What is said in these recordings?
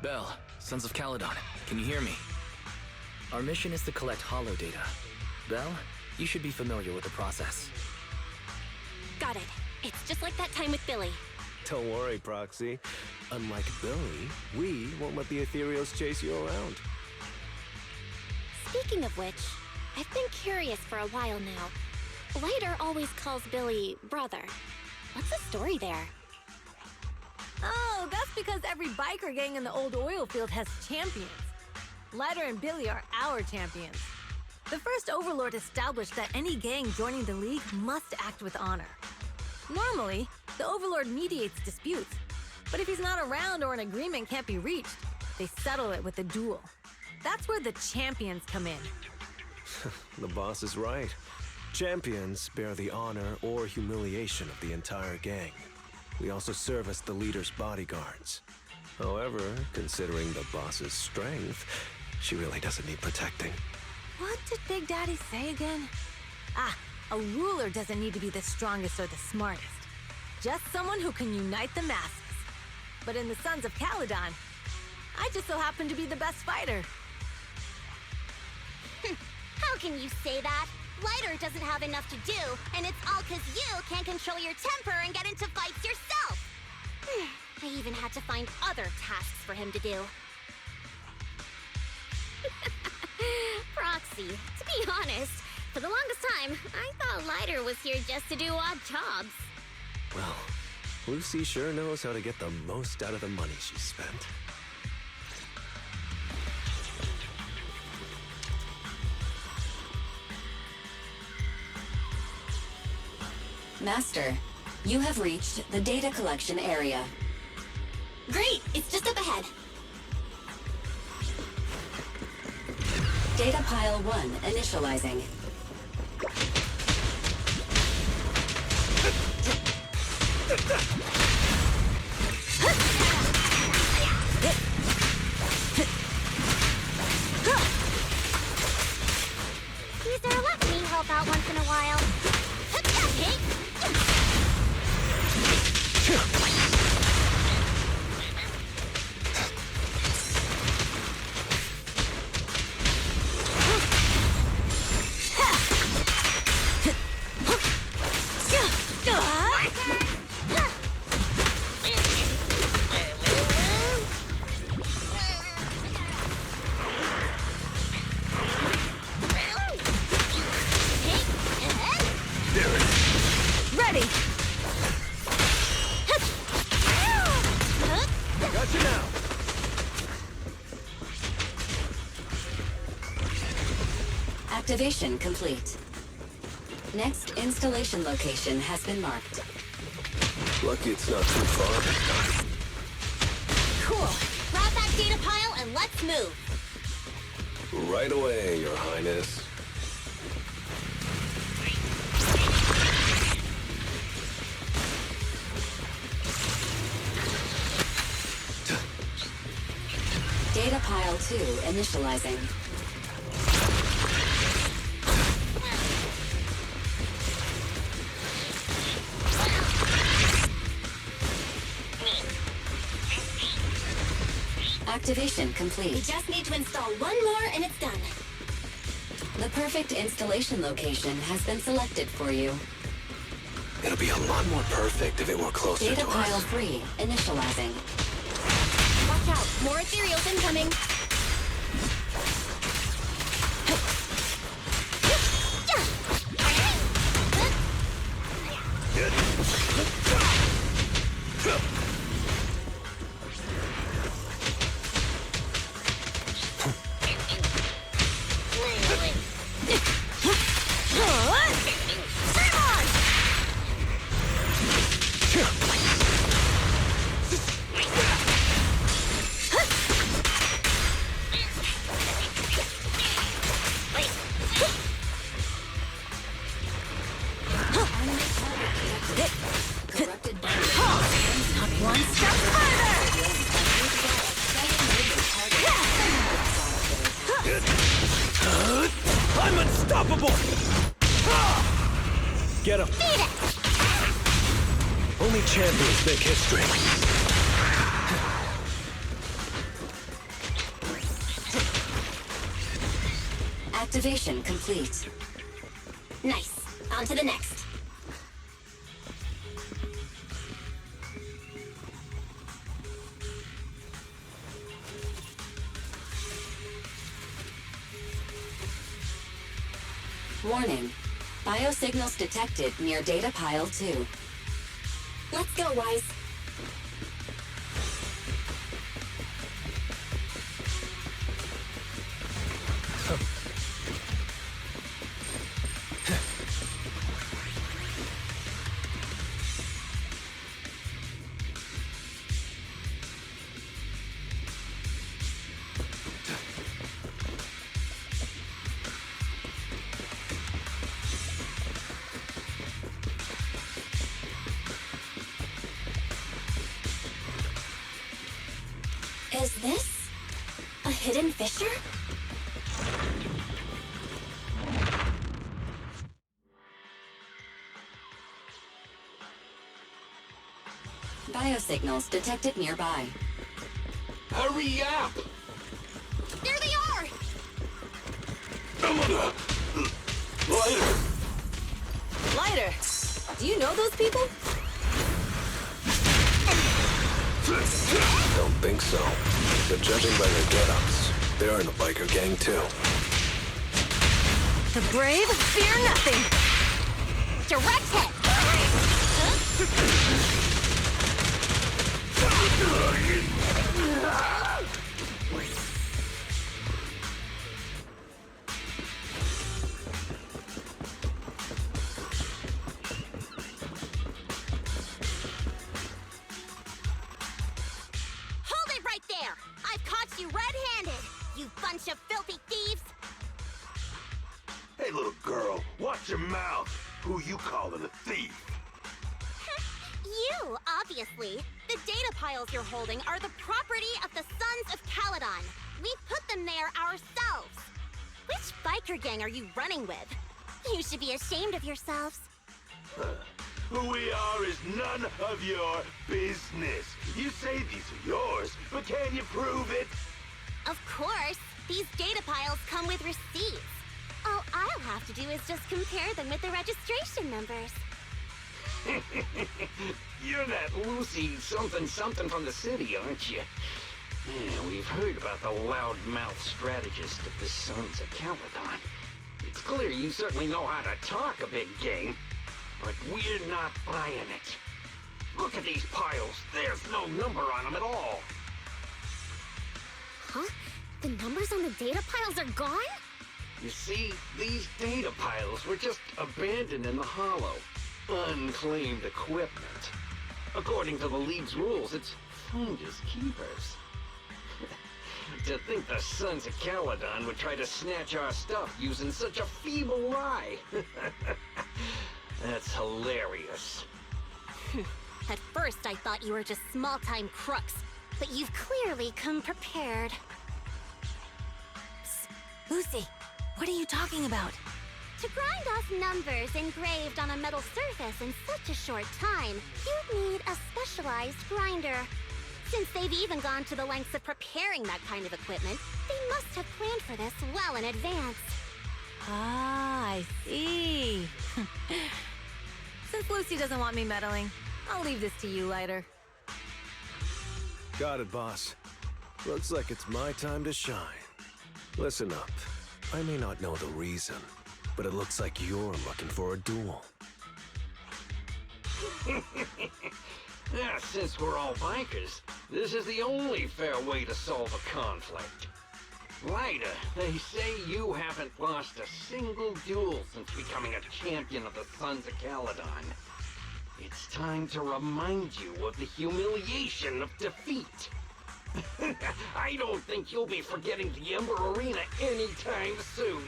Bell, Sons of Caledon, can you hear me? Our mission is to collect holo data. Bell, you should be familiar with the process. Got it. It's just like that time with Billy. Don't worry, Proxy. Unlike Billy, we won't let the ethereals chase you around. Speaking of which, I've been curious for a while now. Lighter always calls Billy brother. What's the story there? Oh, that's because every biker gang in the old oil field has champions. Lighter and Billy are our champions. The first Overlord established that any gang joining the League must act with honor. Normally, the Overlord mediates disputes, but if he's not around or an agreement can't be reached, they settle it with a duel. That's where the champions come in. The boss is right. Champions bear the honor or humiliation of the entire gang. We also serve as the leader's bodyguards. However, considering the boss's strength, she really doesn't need protecting. What did Big Daddy say again? Ah, a ruler doesn't need to be the strongest or the smartest. Just someone who can unite the masses. But in the Sons of Caledon, I just so happen to be the best fighter. How can you say that? Lighter doesn't have enough to do, and it's all 'cause you can't control your temper and get into fights yourself. I even had to find other tasks for him to do. Proxy, to be honest, for the longest time, I thought Lighter was here just to do odd jobs. Well, Lucy sure knows how to get the most out of the money she spent. Master, you have reached the data collection area. Great, it's just up ahead. Data pile 1 initializing. Caesar, let me help out once in a while. Activation complete. Next installation location has been marked. Lucky it's not too far. Cool. Grab that data pile and let's move. Right away, Your Highness. Data pile 2 initializing. Activation complete. We just need to install one more and it's done. The perfect installation location has been selected for you. It'll be a lot more perfect if it were closer Data to pile us. 3 initializing. Watch out, more ethereals incoming. I'm unstoppable! Get him! Only champions make history. Activation complete. Nice. On to the next. Warning. Biosignals detected near data pile 2. Let's go, Wise. Is this a hidden fissure? Biosignals detected nearby. Hurry up! There they are! Lighter, do you know those people? Don't think so. But judging by their get-ups, they're in the biker gang too. The brave fear nothing. Direct hit! Hold it right there! I've caught you red-handed, you bunch of filthy thieves! Hey, little girl, watch your mouth. Who you calling a thief? You, obviously. The data piles you're holding are the property of the Sons of Caledon. We put them there ourselves. Which biker gang are you running with? You should be ashamed of yourselves. Who we are is none of your business. You say these are yours, but can you prove it? Of course, these data piles come with receipts. All I'll have to do is just compare them with the registration numbers. You're that Lucy something from the city, aren't you? Yeah, we've heard about the loudmouth strategist of the Sons of Caledon. It's clear you certainly know how to talk a big game, but we're not buying it. Look at these piles. There's no number on them at all. Huh? The numbers on the data piles are gone? You see, these data piles were just abandoned in the hollow. Unclaimed equipment. According to the League's rules, it's finders keepers. To think the Sons of Caledon would try to snatch our stuff using such a feeble lie. That's hilarious. At first, I thought you were just small-time crooks, but you've clearly come prepared. Lucy, what are you talking about? To grind off numbers engraved on a metal surface in such a short time, you'd need a specialized grinder. Since they've even gone to the lengths of preparing that kind of equipment, they must have planned for this well in advance. Ah, I see. Since Lucy doesn't want me meddling, I'll leave this to you, Lighter. Got it, boss. Looks like it's my time to shine. Listen up. I may not know the reason, but it looks like you're looking for a duel. Yeah, since we're all bikers, this is the only fair way to solve a conflict. Lighter, they say you haven't lost a single duel since becoming a champion of the Sons of Caledon. It's time to remind you of the humiliation of defeat. I don't think you'll be forgetting the Ember Arena anytime soon.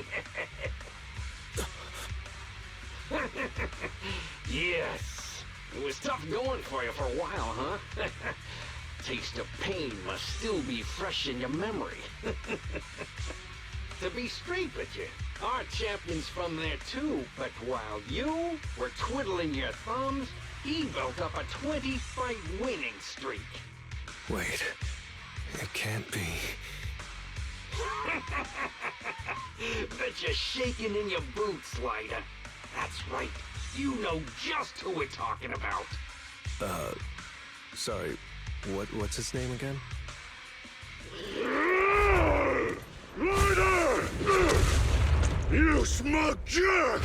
Yes, it was tough going for you for a while, huh? Taste of pain must still be fresh in your memory. To be straight with you, our champion's from there too, but while you were twiddling your thumbs, he built up a 20-fight winning streak. Wait, it can't be. Bet you're shaking in your boots, Lighter. That's right. You know just who we're talking about. Sorry, what's his name again? Ryder! You smug jerk!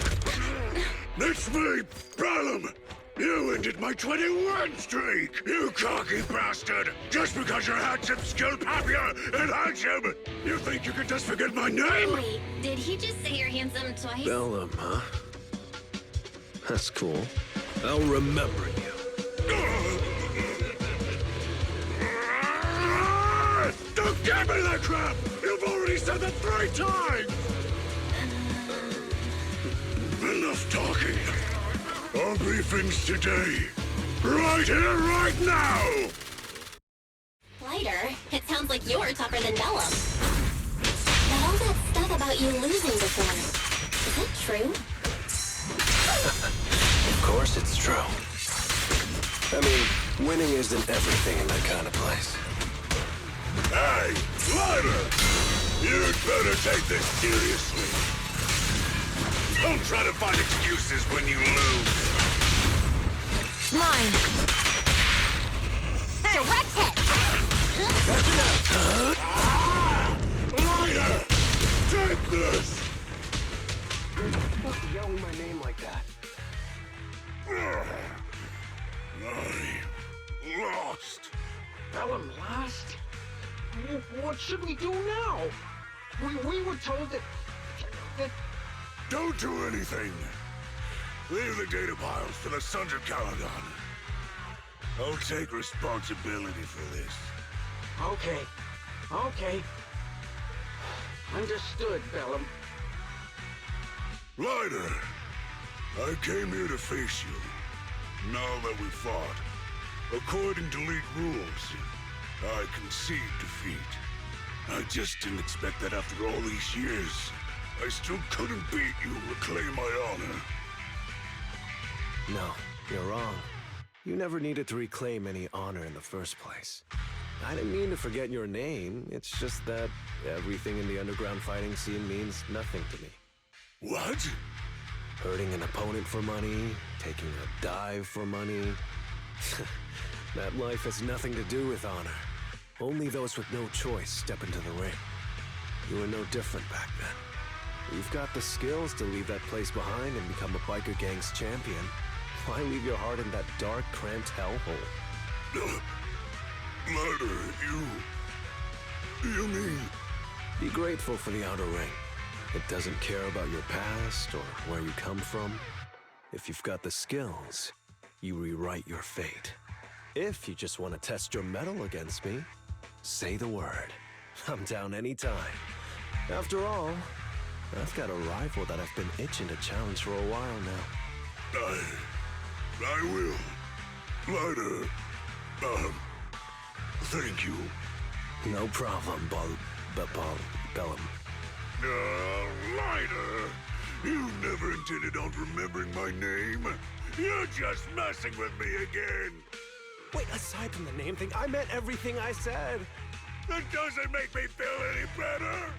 It's me, Bellum! You ended my 21 streak, you cocky bastard! Just because you're handsome, skilled, happier, and handsome! You think you can just forget my name? Wait, did he just say you're handsome twice? Bellum, huh? That's cool. I'll remember you. Don't give me that crap! You've already said that 3 times! Enough talking. Our briefings today. Right here, right now! Lighter, it sounds like you're tougher than Bellum. But all that stuff about you losing before, is that true? Of course it's true. I mean, winning isn't everything in that kind of place. Hey, Ryder! You'd better take this seriously. Don't try to find excuses when you lose. Mine. Direct hit! Ryder! Take this! Stop yelling my name like that. I lost. Bellum lost? What should we do now? We were told that... Don't do anything. Leave the data piles to the Sons of Caledon. I'll take responsibility for this. Okay. Understood, Bellum. Ryder, I came here to face you. Now that we fought, according to League rules, I concede defeat. I just didn't expect that after all these years, I still couldn't beat you and reclaim my honor. No, you're wrong. You never needed to reclaim any honor in the first place. I didn't mean to forget your name. It's just that everything in the underground fighting scene means nothing to me. What? Hurting an opponent for money, taking a dive for money. That life has nothing to do with honor. Only those with no choice step into the ring. You were no different back then. You've got the skills to leave that place behind and become a biker gang's champion. Why leave your heart in that dark, cramped hellhole? Ryder, you mean... Be grateful for the outer ring. It doesn't care about your past or where you come from. If you've got the skills, you rewrite your fate. If you just want to test your mettle against me, say the word. I'm down anytime. After all, I've got a rival that I've been itching to challenge for a while now. I will. Ryder, thank you. No problem, Bellum. Ryder, you never intended on remembering my name. You're just messing with me again. Wait, aside from the name thing, I meant everything I said. That doesn't make me feel any better.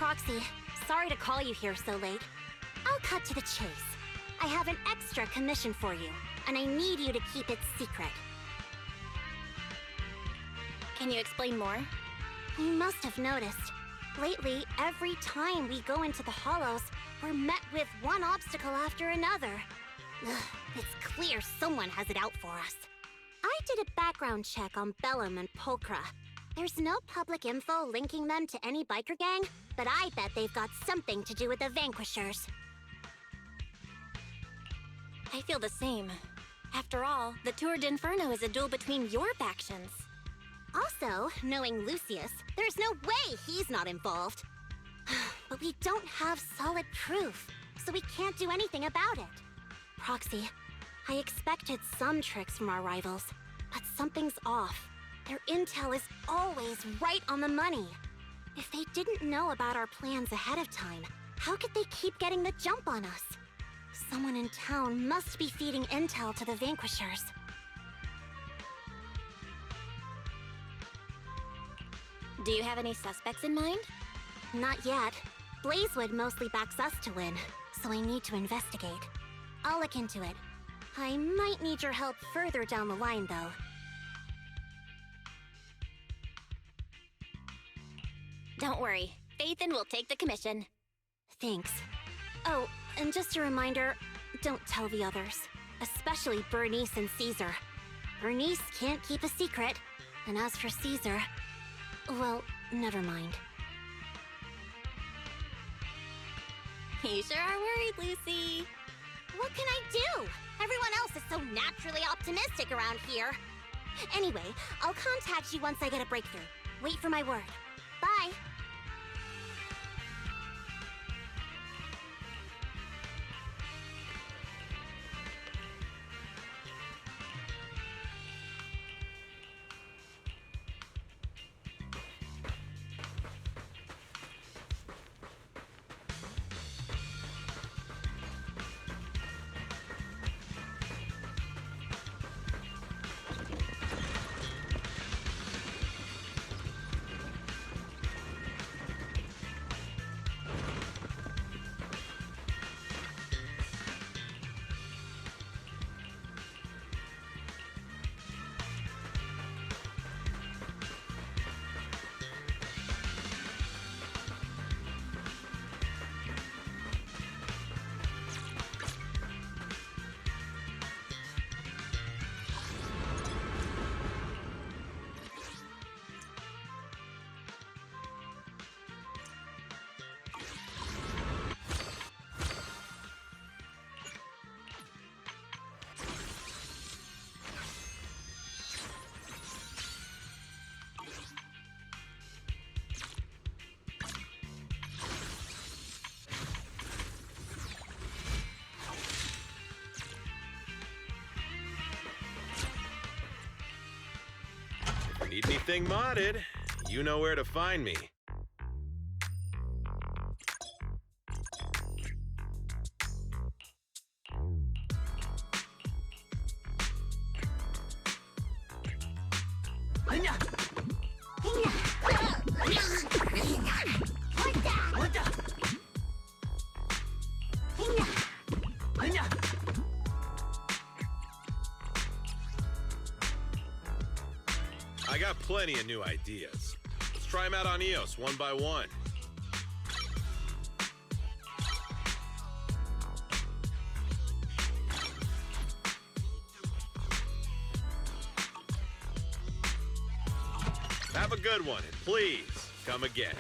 Proxy, sorry to call you here so late. I'll cut to the chase. I have an extra commission for you, and I need you to keep it secret. Can you explain more? You must have noticed. Lately, every time we go into the Hollows, we're met with one obstacle after another. Ugh, it's clear someone has it out for us. I did a background check on Bellum and Pulchra. There's no public info linking them to any biker gang, but I bet they've got something to do with the Vanquishers. I feel the same. After all, the Tour d'Inferno is a duel between your factions. Also, knowing Lucius, there's no way he's not involved. But we don't have solid proof, so we can't do anything about it. Proxy, I expected some tricks from our rivals, but something's off. Their intel is always right on the money. If they didn't know about our plans ahead of time, how could they keep getting the jump on us? Someone in town must be feeding intel to the Vanquishers. Do you have any suspects in mind? Not yet. Blazewood mostly backs us to win, so I need to investigate. I'll look into it. I might need your help further down the line, though. Don't worry. Phaethon will take the commission. Thanks. Oh, and just a reminder, don't tell the others. Especially Bernice and Caesar. Bernice can't keep a secret. And as for Caesar... well, never mind. You sure are worried, Lucy. What can I do? Everyone else is so naturally optimistic around here. Anyway, I'll contact you once I get a breakthrough. Wait for my word. Bye. Need anything modded, you know where to find me. I got plenty of new ideas. Let's try them out on EOS one by one. Have a good one, and please, come again.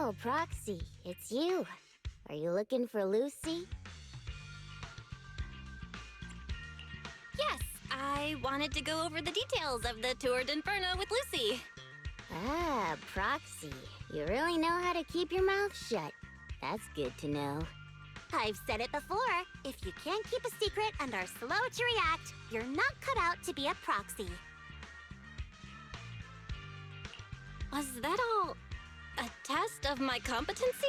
Oh, Proxy, it's you. Are you looking for Lucy? Yes, I wanted to go over the details of the Tour d'Inferno with Lucy. Ah, Proxy. You really know how to keep your mouth shut. That's good to know. I've said it before. If you can't keep a secret and are slow to react, you're not cut out to be a proxy. Was that all a test of my competency?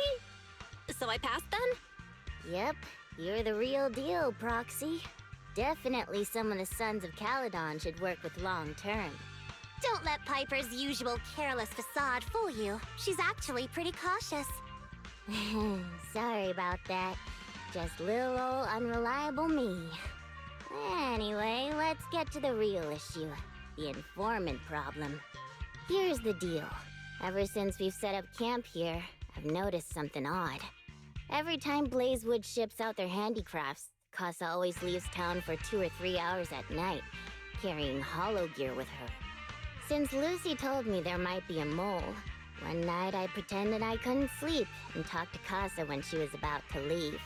So I passed then? Yep, you're the real deal, Proxy. Definitely some of the Sons of Caledon should work with long term. Don't let Piper's usual careless facade fool you. She's actually pretty cautious. Sorry about that. Just little old unreliable me. Anyway, let's get to the real issue. The informant problem. Here's the deal. Ever since we've set up camp here, I've noticed something odd. Every time Blazewood ships out their handicrafts, Casa always leaves town for 2 or 3 hours at night, carrying holo gear with her. Since Lucy told me there might be a mole, one night I pretended I couldn't sleep and talked to Casa when she was about to leave.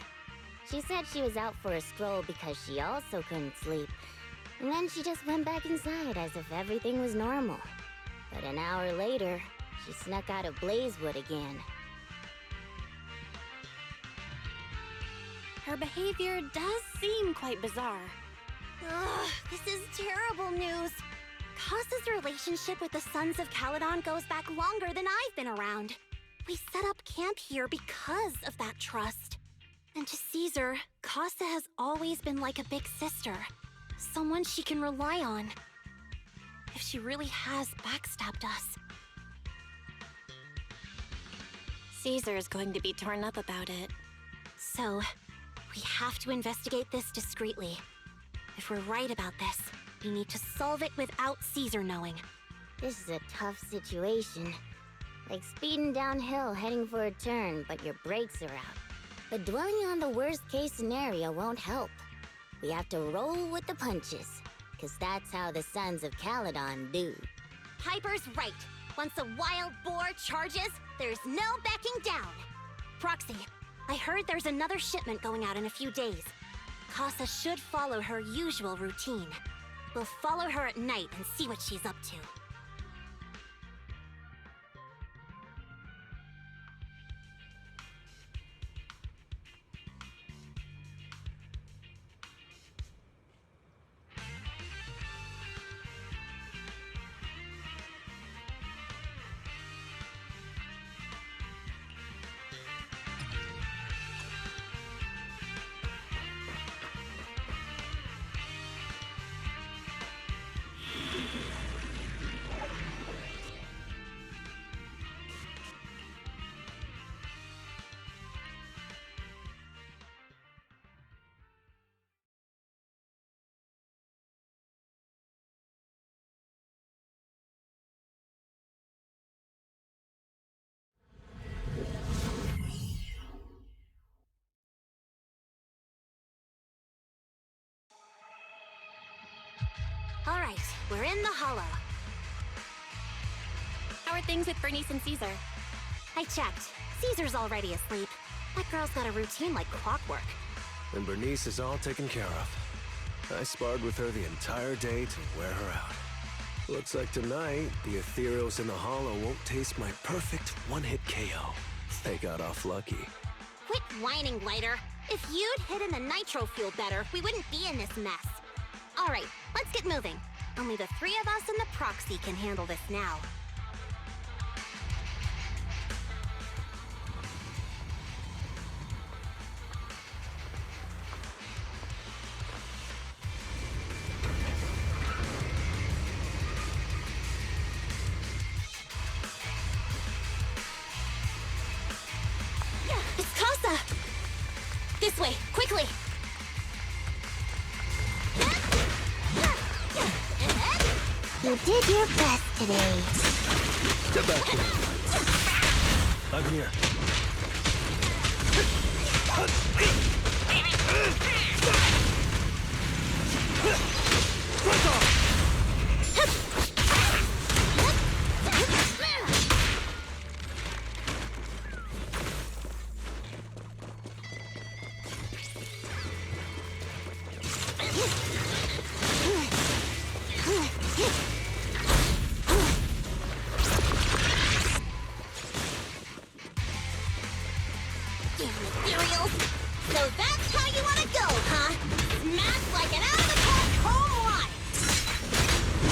She said she was out for a stroll because she also couldn't sleep, and then she just went back inside as if everything was normal. But an hour later, she snuck out of Blazewood again. Her behavior does seem quite bizarre. Ugh, this is terrible news. Casa's relationship with the Sons of Caledon goes back longer than I've been around. We set up camp here because of that trust. And to Caesar, Casa has always been like a big sister. Someone she can rely on. If she really has backstabbed us. Caesar's going to be torn up about it. So, we have to investigate this discreetly. If we're right about this, we need to solve it without Caesar knowing. This is a tough situation. Like speeding downhill heading for a turn, but your brakes are out. But dwelling on the worst-case scenario won't help. We have to roll with the punches, because that's how the Sons of Caledon do. Piper's right. Once a wild boar charges, there's no backing down. Proxy, I heard there's another shipment going out in a few days. Casa should follow her usual routine. We'll follow her at night and see what she's up to. All right, we're in the hollow. How are things with Bernice and Caesar? I checked. Caesar's already asleep. That girl's got a routine like clockwork. And Bernice is all taken care of. I sparred with her the entire day to wear her out. Looks like tonight, the ethereals in the hollow won't taste my perfect one-hit KO. They got off lucky. Quit whining, Lighter. If you'd hidden the nitro fuel better, we wouldn't be in this mess. All right, let's get moving. Only the 3 of us and the proxy can handle this now. It's Casa! This way, quickly! You did your best today. Step back here. I'm here. Break off! Damn ethereals! So that's how you want to go, huh? Smash like an out-of-the-park home run!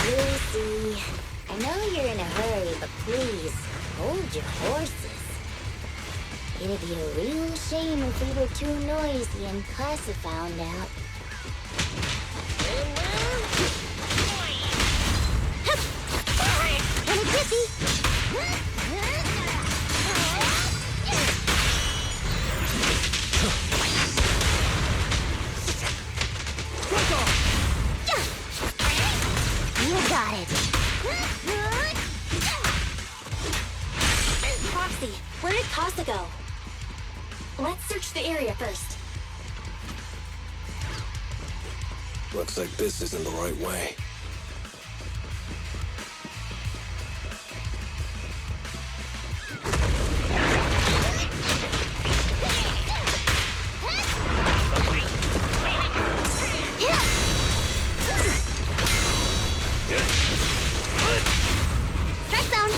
Lucy, I know you're in a hurry, but please, hold your horses. It'd be a real shame if we were too noisy and Casa found out. And a dizzy! You got it. Proxy, where did Casa go? Let's search the area first. Looks like this isn't the right way. Strike zone!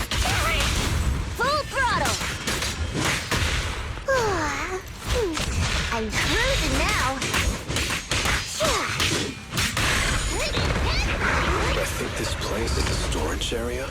Full throttle! I'm cruising now! I think this place is a storage area.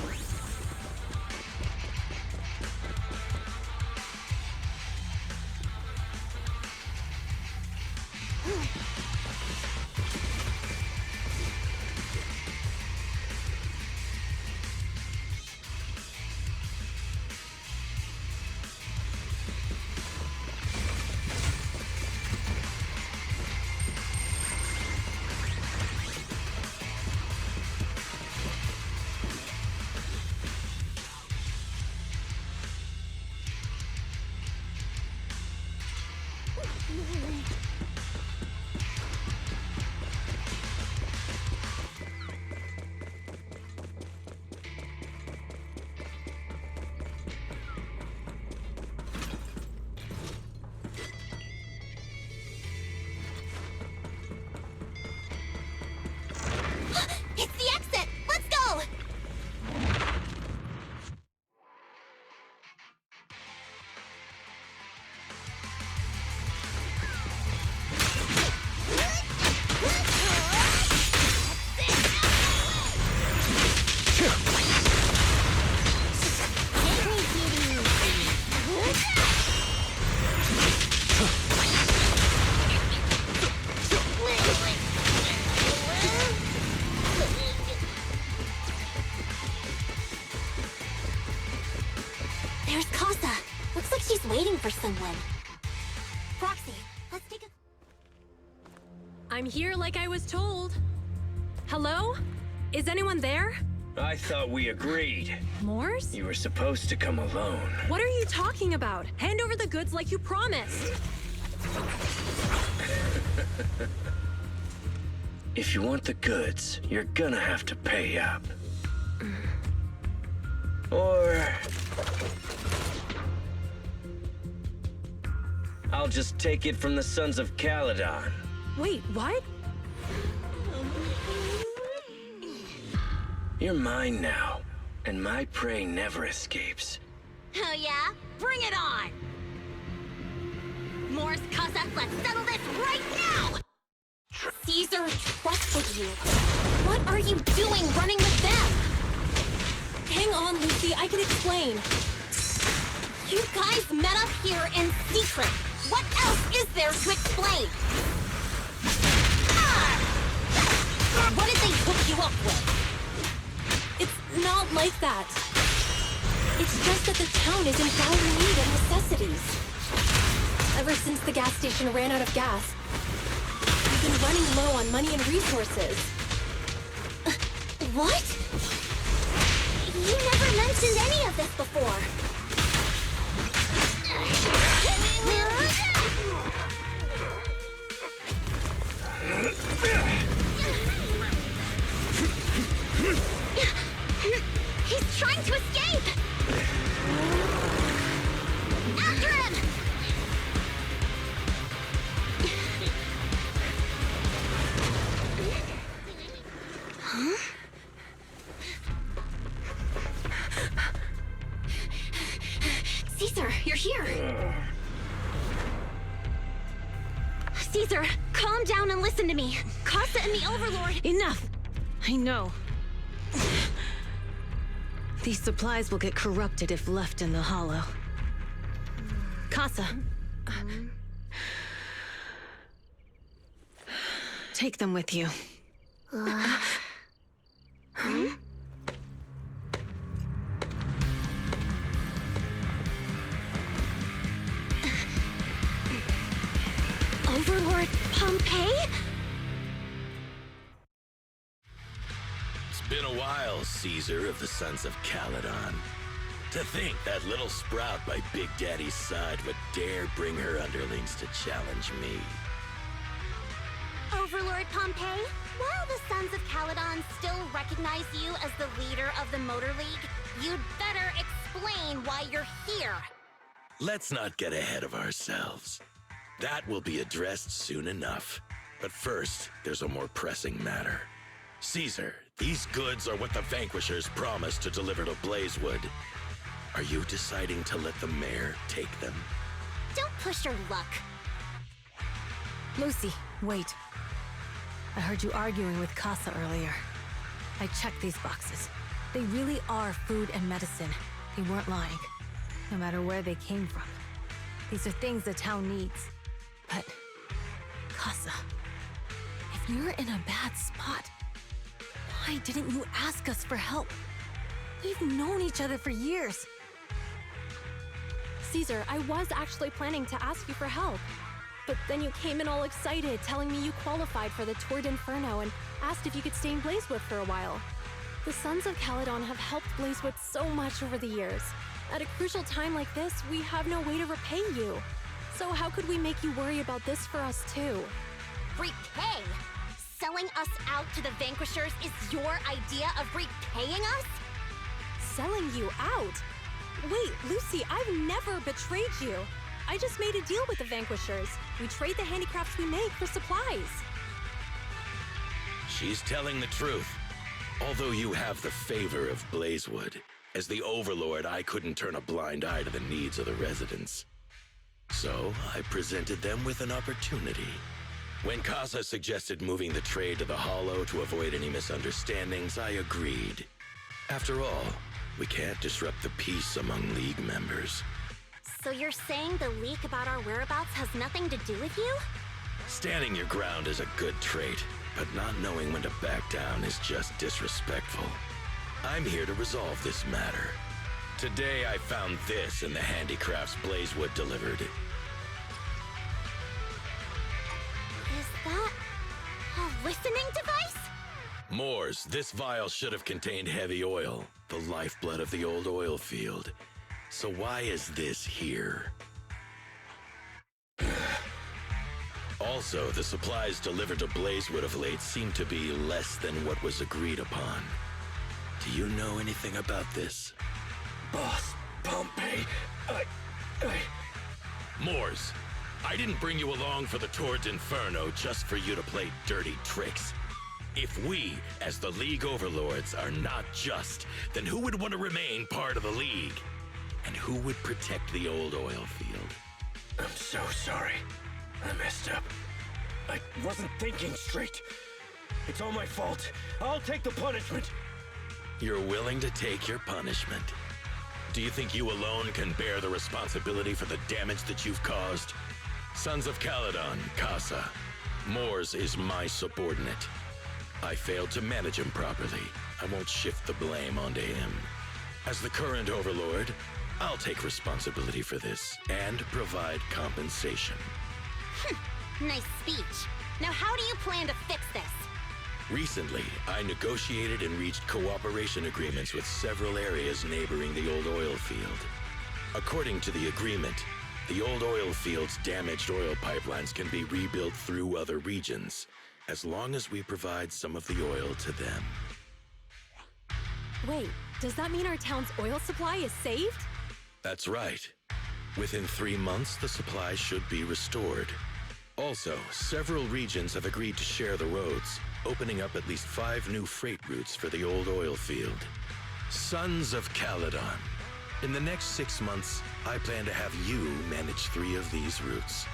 It's the exit! Let's go! There's Casa. Looks like she's waiting for someone. Proxy, let's take a... I'm here like I was told. Hello? Is anyone there? I thought we agreed. Mors? You were supposed to come alone. What are you talking about? Hand over the goods like you promised. If you want the goods, you're gonna have to pay up. Or... I'll just take it from the Sons of Caledon. Wait, what? You're mine now, and my prey never escapes. Oh yeah? Bring it on! Mors, Casa, let's settle this right now! Caesar trusted you. What are you doing running with them? Hang on, Lucy, I can explain. You guys met up here in secret. What else is there to explain? What did they hook you up with? It's not like that. It's just that the town is in dire need of necessities. Ever since the gas station ran out of gas, we've been running low on money and resources. What? You never mentioned any of this before. He's trying to escape! After him! Huh? Caesar, you're here. Caesar, calm down and listen to me. Casa and the Overlord... Enough! I know. These supplies will get corrupted if left in the hollow. Casa. Take them with you. Overlord Pompeii? It's been a while, Caesar of the Sons of Caledon. To think that little sprout by Big Daddy's side would dare bring her underlings to challenge me. Overlord Pompeii, while the Sons of Caledon still recognize you as the leader of the Motor League, you'd better explain why you're here. Let's not get ahead of ourselves. That will be addressed soon enough. But first, there's a more pressing matter. Caesar, these goods are what the Vanquishers promised to deliver to Blazewood. Are you deciding to let the mayor take them? Don't push your luck. Lucy, wait. I heard you arguing with Casa earlier. I checked these boxes. They really are food and medicine. They weren't lying, no matter where they came from. These are things the town needs. But, Casa, if you're in a bad spot, why didn't you ask us for help? We've known each other for years. Caesar, I was actually planning to ask you for help. But then you came in all excited, telling me you qualified for the Tour d'Inferno and asked if you could stay in Blazewood for a while. The Sons of Caledon have helped Blazewood so much over the years. At a crucial time like this, we have no way to repay you. So how could we make you worry about this for us too? Repay? Selling us out to the Vanquishers is your idea of repaying us? Selling you out? Wait, Lucy, I've never betrayed you. I just made a deal with the Vanquishers. We trade the handicrafts we make for supplies. She's telling the truth. Although you have the favor of Blazewood, as the Overlord, I couldn't turn a blind eye to the needs of the residents. So I presented them with an opportunity. When Casa suggested moving the trade to the Hollow to avoid any misunderstandings, I agreed. After all, we can't disrupt the peace among League members. So you're saying the leak about our whereabouts has nothing to do with you? Standing your ground is a good trait, but not knowing when to back down is just disrespectful. I'm here to resolve this matter. Today I found this in the handicrafts Blazewood delivered. Is that a listening device? Moors, this vial should have contained heavy oil, the lifeblood of the old oil field. So why is this here? Also, the supplies delivered to Blazewood of late seem to be less than what was agreed upon. Do you know anything about this? Boss, Pompeii, Moors, I didn't bring you along for the Tour d'Inferno just for you to play dirty tricks. If we, as the League Overlords, are not just, then who would want to remain part of the League? And who would protect the old oil field? I'm so sorry. I messed up. I wasn't thinking straight. It's all my fault. I'll take the punishment. You're willing to take your punishment. Do you think you alone can bear the responsibility for the damage that you've caused? Sons of Caledon, Casa. Moors is my subordinate. I failed to manage him properly. I won't shift the blame onto him. As the current Overlord, I'll take responsibility for this and provide compensation. Nice speech. Now how do you plan to fix this? Recently, I negotiated and reached cooperation agreements with several areas neighboring the old oil field. According to the agreement, the old oil field's damaged oil pipelines can be rebuilt through other regions, as long as we provide some of the oil to them. Wait, does that mean our town's oil supply is saved? That's right. Within 3 months, the supply should be restored. Also, several regions have agreed to share the roads, opening up at least 5 new freight routes for the old oil field. Sons of Caledon. In the next 6 months, I plan to have you manage 3 of these routes.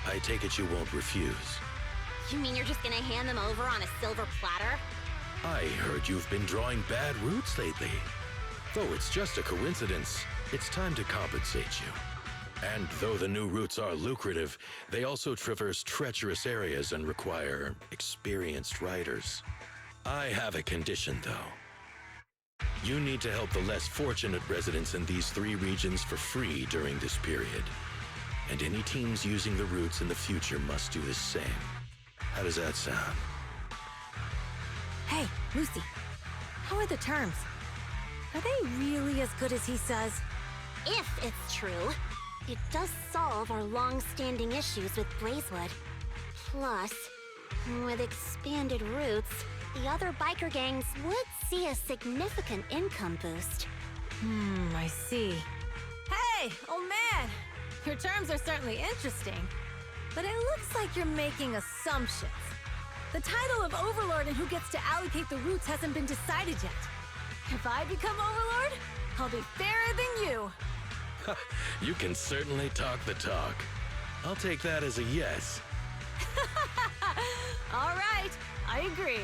I take it you won't refuse. You mean you're just gonna hand them over on a silver platter? I heard you've been drawing bad routes lately. Though it's just a coincidence, it's time to compensate you. And though the new routes are lucrative, they also traverse treacherous areas and require experienced riders. I have a condition, though. You need to help the less fortunate residents in these 3 regions for free during this period. And any teams using the routes in the future must do the same. How does that sound? Hey, Lucy. How are the terms? Are they really as good as he says? If it's true, it does solve our long-standing issues with Blazewood. Plus, with expanded routes, the other biker gangs would see a significant income boost. I see. Hey, old man! Your terms are certainly interesting, but it looks like you're making assumptions. The title of Overlord and who gets to allocate the routes hasn't been decided yet. If I become Overlord, I'll be fairer than you. You can certainly talk the talk. I'll take that as a yes. All right, I agree.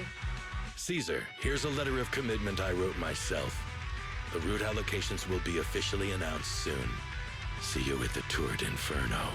Caesar, here's a letter of commitment I wrote myself. The route allocations will be officially announced soon. See you at the Tour d'Inferno.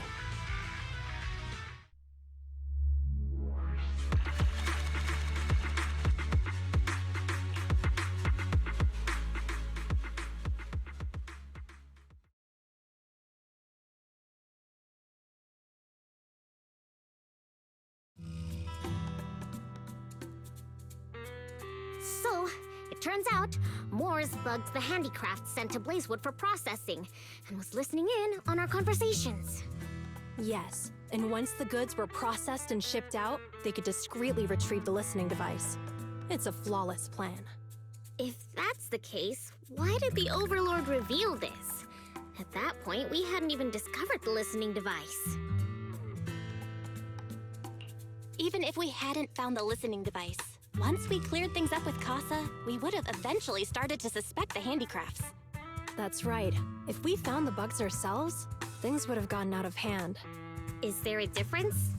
So, it turns out, Moores bugged the handicraft sent to Blazewood for processing, and was listening in on our conversations. Yes, and once the goods were processed and shipped out, they could discreetly retrieve the listening device. It's a flawless plan. If that's the case, why did the Overlord reveal this? At that point, we hadn't even discovered the listening device. Even if we hadn't found the listening device, once we cleared things up with Casa, we would have eventually started to suspect the handicrafts. That's right. If we found the bugs ourselves, things would have gotten out of hand. Is there a difference?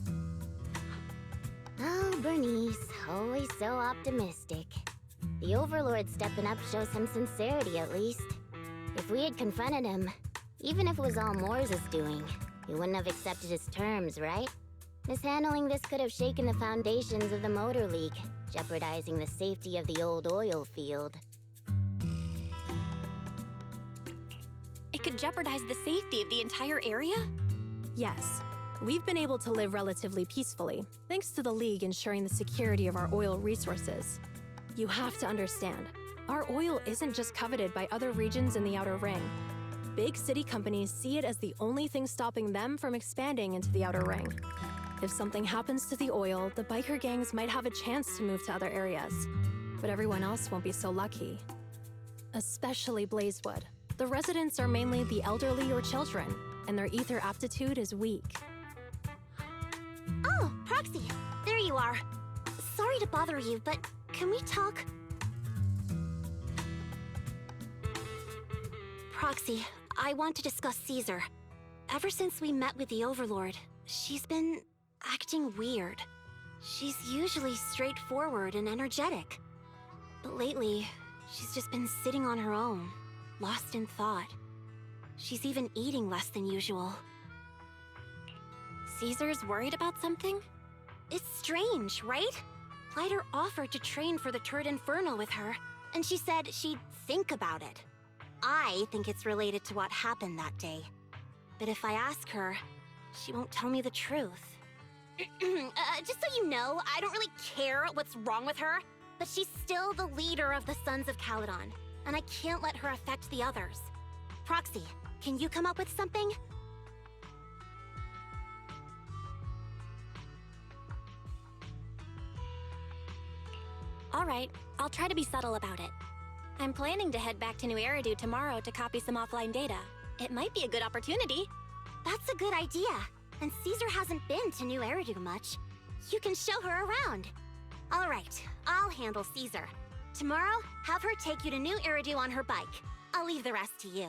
Oh, Bernice, always so optimistic. The Overlord stepping up shows some sincerity, at least. If we had confronted him, even if it was all Moores' doing, he wouldn't have accepted his terms, right? Mishandling this could have shaken the foundations of the Motor League, jeopardizing the safety of the old oil field. It could jeopardize the safety of the entire area? Yes. We've been able to live relatively peacefully, thanks to the League ensuring the security of our oil resources. You have to understand, our oil isn't just coveted by other regions in the Outer Ring. Big city companies see it as the only thing stopping them from expanding into the Outer Ring. If something happens to the oil, the biker gangs might have a chance to move to other areas. But everyone else won't be so lucky. Especially Blazewood. The residents are mainly the elderly or children, and their ether aptitude is weak. Oh, Proxy, there you are. Sorry to bother you, but can we talk? Proxy, I want to discuss Caesar. Ever since we met with the Overlord, she's been acting weird. She's usually straightforward and energetic. But lately, she's just been sitting on her own, lost in thought. She's even eating less than usual. Caesar's worried about something? It's strange, right? Lighter offered to train for the Tour d'Inferno with her, and she said she'd think about it. I think it's related to what happened that day. But if I ask her, she won't tell me the truth. Just so you know, I don't really care what's wrong with her, but she's still the leader of the Sons of Caledon, and I can't let her affect the others. Proxy, can you come up with something? All right, I'll try to be subtle about it. I'm planning to head back to New Eridu tomorrow to copy some offline data. It might be a good opportunity. That's a good idea. And Caesar hasn't been to New Eridu much. You can show her around. All right, I'll handle Caesar. Tomorrow, have her take you to New Eridu on her bike. I'll leave the rest to you.